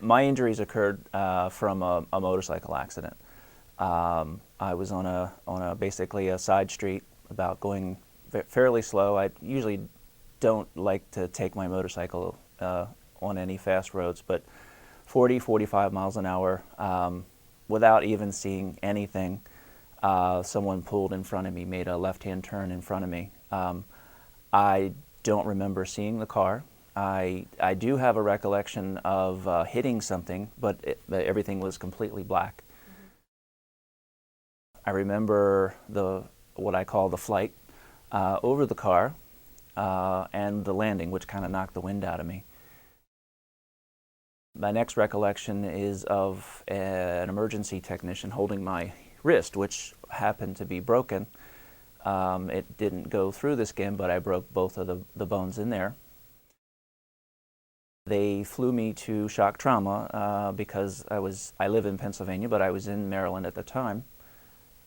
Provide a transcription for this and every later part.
My injuries occurred from a motorcycle accident. I was on basically a side street, about going fairly slow. I usually don't like to take my motorcycle on any fast roads, but 40, 45 miles an hour, without even seeing anything, someone pulled in front of me, made a left-hand turn in front of me. I don't remember seeing the car. I do have a recollection of hitting something, but everything was completely black. I remember what I call the flight over the car and the landing, which kind of knocked the wind out of me. My next recollection is of an emergency technician holding my wrist, which happened to be broken. It didn't go through the skin, but I broke both of the bones in there. They flew me to shock trauma because I live in Pennsylvania, but I was in Maryland at the time.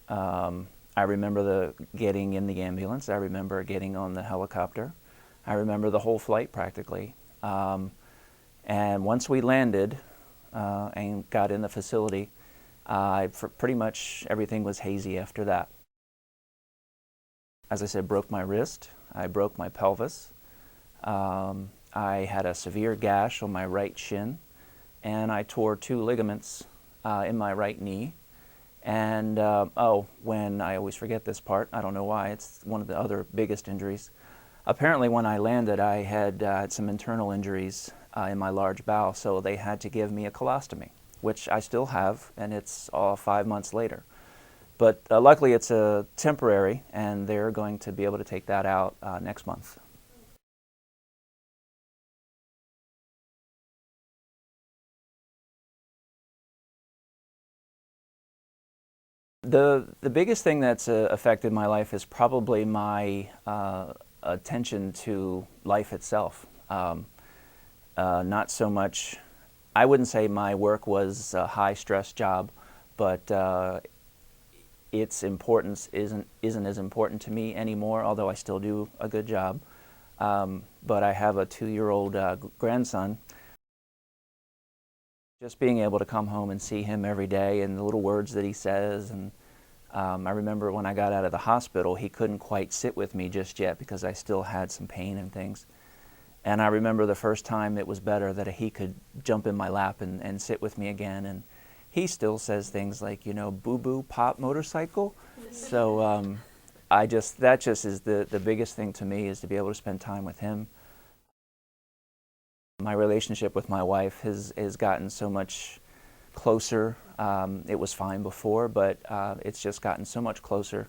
I remember getting in the ambulance. I remember getting on the helicopter. I remember the whole flight practically. And once we landed and got in the facility, pretty much everything was hazy after that. As I said, broke my wrist. I broke my pelvis. I had a severe gash on my right shin, and I tore 2 ligaments in my right knee. And when I always forget this part, I don't know why, it's one of the other biggest injuries. Apparently when I landed, I had some internal injuries in my large bowel, so they had to give me a colostomy, which I still have, and it's 5 months later. But luckily it's temporary, and they're going to be able to take that out next month. The biggest thing that's affected my life is probably my attention to life itself. Not so much, I wouldn't say my work was a high-stress job, but its importance isn't as important to me anymore, although I still do a good job. But I have a 2-year-old grandson. Just being able to come home and see him every day and the little words that he says. And I remember when I got out of the hospital, he couldn't quite sit with me just yet because I still had some pain and things. And I remember the first time it was better that he could jump in my lap and sit with me again. And he still says things like, you know, boo-boo pop motorcycle. So that just is the biggest thing to me, is to be able to spend time with him. My relationship with my wife has gotten so much closer. It was fine before, but it's just gotten so much closer.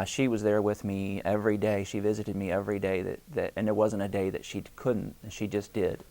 She was there with me every day. She visited me every day, and there wasn't a day that she couldn't, and she just did.